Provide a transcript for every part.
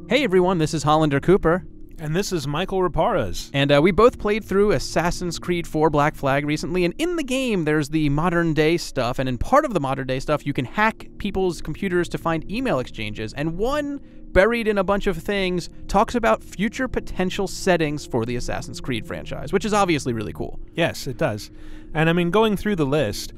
Hey everyone, this is Hollander Cooper. And this is Michael Raparez. And we both played through Assassin's Creed 4 Black Flag recently, and in the game there's the modern day stuff, and in part of the modern day stuff you can hack people's computers to find email exchanges, and one, buried in a bunch of things, talks about future potential settings for the Assassin's Creed franchise, which is obviously really cool. Yes, it does. And I mean, going through the list,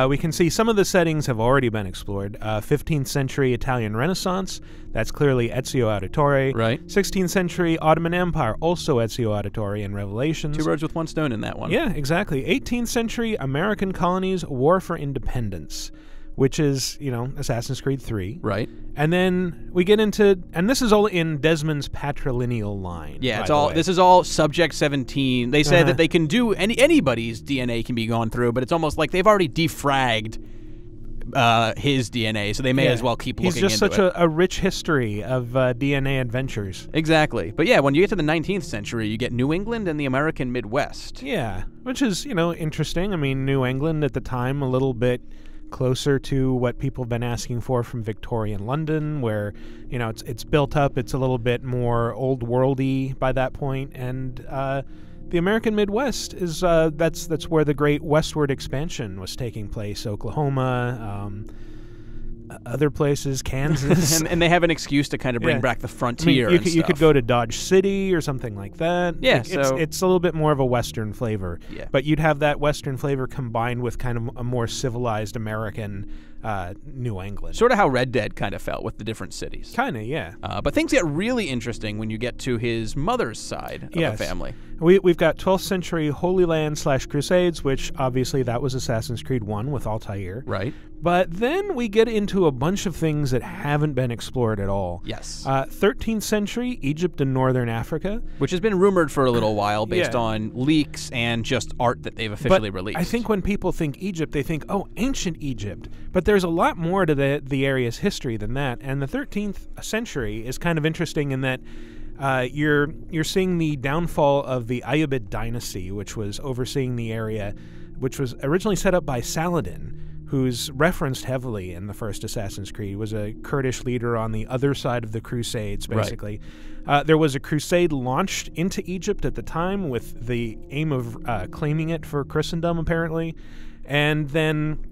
we can see some of the settings have already been explored. 15th century Italian Renaissance, that's clearly Ezio Auditore. Right. 16th century Ottoman Empire, also Ezio Auditore and Revelations. Two birds with one stone in that one. Yeah, exactly. 18th century American colonies, War for Independence, which is, you know, Assassin's Creed 3. Right. And then we get into, and this is all in Desmond's patrilineal line. Yeah, it's all. This is all Subject 17. They said that they can do anybody's DNA can be gone through, but it's almost like they've already defragged his DNA, so they may as well keep looking into it. He's just such a rich history of DNA adventures. Exactly. But yeah, when you get to the 19th century, you get New England and the American Midwest. Yeah, which is, you know, interesting. I mean, New England at the time, a little bit closer to what people have been asking for from Victorian London, where, you know, it's built up, it's a little bit more old worldy by that point, and the American Midwest is that's where the great westward expansion was taking place. Oklahoma, other places, Kansas, and they have an excuse to kind of bring back the frontier. I mean, you could go to Dodge City or something like that. Yeah, like, so it's a little bit more of a Western flavor. Yeah. But you'd have that Western flavor combined with kind of a more civilized American New England. Sort of how Red Dead kind of felt with the different cities. Kind of, yeah. But things get really interesting when you get to his mother's side of the family. We've got 12th century Holy Land / Crusades, which obviously that was Assassin's Creed 1 with Altair. Right. But then we get into a bunch of things that haven't been explored at all. Yes. 13th century Egypt and Northern Africa. Which has been rumored for a little while based on leaks and just art that they've officially released. I think when people think Egypt, they think, oh, ancient Egypt. But there's a lot more to the area's history than that. And the 13th century is kind of interesting in that you're seeing the downfall of the Ayyubid dynasty, which was overseeing the area, which was originally set up by Saladin, who's referenced heavily in the first Assassin's Creed, was a Kurdish leader on the other side of the Crusades, basically. Right. There was a crusade launched into Egypt at the time with the aim of claiming it for Christendom, apparently. And then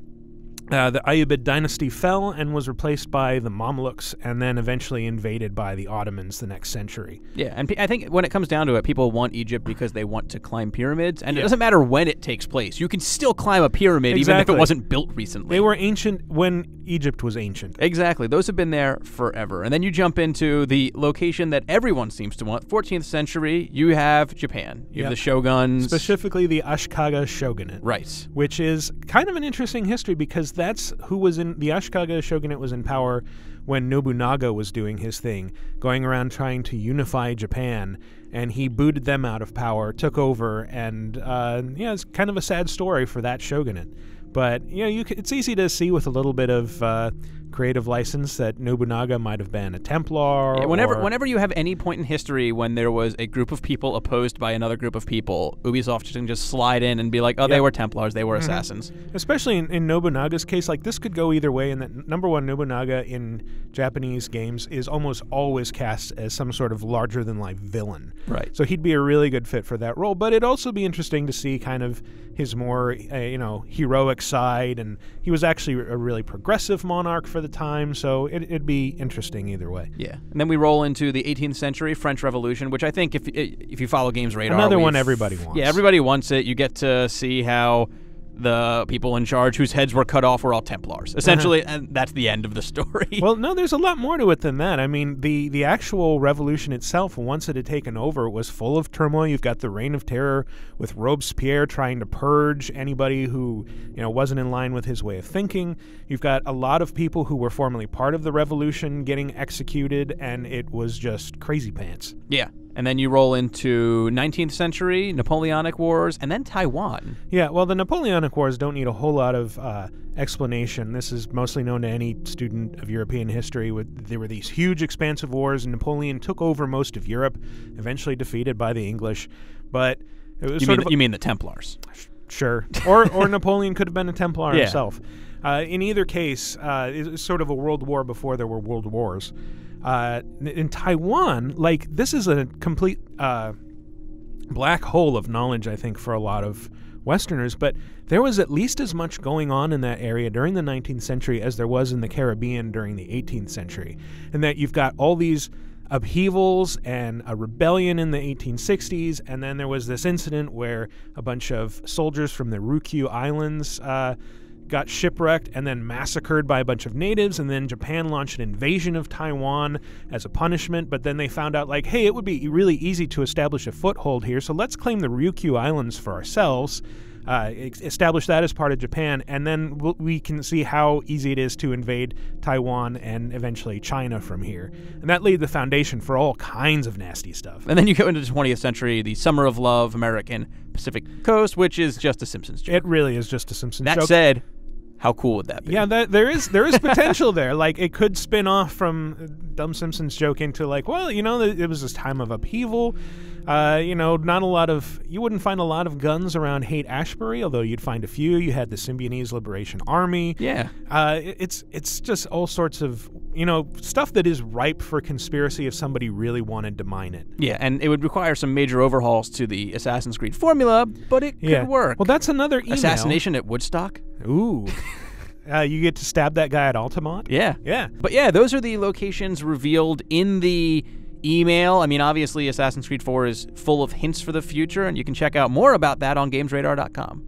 the Ayyubid dynasty fell and was replaced by the Mamluks, and then eventually invaded by the Ottomans the next century. Yeah, and I think when it comes down to it, people want Egypt because they want to climb pyramids, and it doesn't matter when it takes place. You can still climb a pyramid even if it wasn't built recently. They were ancient when Egypt was ancient. Exactly. Those have been there forever. And then you jump into the location that everyone seems to want. 14th century, you have Japan. You have the shoguns. Specifically the Ashikaga shogunate. Right. Which is kind of an interesting history because that's who was in the Ashikaga shogunate was in power when Nobunaga was doing his thing, going around trying to unify Japan, and he booted them out of power, took over, and it's kind of a sad story for that shogunate. But it's easy to see with a little bit of creative license that Nobunaga might have been a Templar. Yeah, whenever you have any point in history when there was a group of people opposed by another group of people, Ubisoft can just slide in and be like, oh, they were Templars, they were assassins. Especially in Nobunaga's case, like this could go either way. And that number one, Nobunaga in Japanese games is almost always cast as some sort of larger-than-life villain. Right. So he'd be a really good fit for that role. But it'd also be interesting to see kind of his more, heroic side. And he was actually a really progressive monarch for the time, so it'd be interesting either way. Yeah, and then we roll into the 18th century French Revolution, which I think if you follow GamesRadar, another one everybody wants. Yeah, everybody wants it. You get to see how the people in charge whose heads were cut off were all Templars, essentially, and that's the end of the story. Well, no, there's a lot more to it than that. I mean, the actual revolution itself, once it had taken over, was full of turmoil. You've got the Reign of Terror with Robespierre trying to purge anybody who wasn't in line with his way of thinking. You've got a lot of people who were formerly part of the revolution getting executed, and it was just crazy pants. Yeah. And then you roll into 19th century, Napoleonic Wars, and then Taiwan. Yeah, well, the Napoleonic Wars don't need a whole lot of explanation. This is mostly known to any student of European history. There were these huge, expansive wars, and Napoleon took over most of Europe, eventually defeated by the English. But it was you mean the Templars? Sure. Or Napoleon could have been a Templar himself. In either case, it's sort of a world war before there were world wars. In Taiwan, like, this is a complete black hole of knowledge, I think, for a lot of Westerners, but there was at least as much going on in that area during the 19th century as there was in the Caribbean during the 18th century. And that you've got all these upheavals and a rebellion in the 1860s, and then there was this incident where a bunch of soldiers from the Ryukyu Islands got shipwrecked and then massacred by a bunch of natives, and then Japan launched an invasion of Taiwan as a punishment, but then they found out, like, hey, it would be really easy to establish a foothold here, so let's claim the Ryukyu Islands for ourselves, establish that as part of Japan, and then we can see how easy it is to invade Taiwan and eventually China from here. And that laid the foundation for all kinds of nasty stuff. And then you go into the 20th century, the Summer of Love, American Pacific Coast, which is just a Simpsons joke. It really is just a Simpsons joke. That said, how cool would that be? Yeah, there is potential there. Like, it could spin off from dumb Simpsons joke into, like, well, you know, it was this time of upheaval. You know, you wouldn't find a lot of guns around Haight-Ashbury, although you'd find a few. You had the Symbionese Liberation Army. Yeah. It's just all sorts of, you know, stuff that is ripe for conspiracy if somebody really wanted to mine it. Yeah, and it would require some major overhauls to the Assassin's Creed formula, but it could work. Well, that's another email. Assassination at Woodstock. Ooh. You get to stab that guy at Altamont? Yeah. Yeah. But yeah, those are the locations revealed in the email. I mean, obviously, Assassin's Creed 4 is full of hints for the future, and you can check out more about that on GamesRadar.com.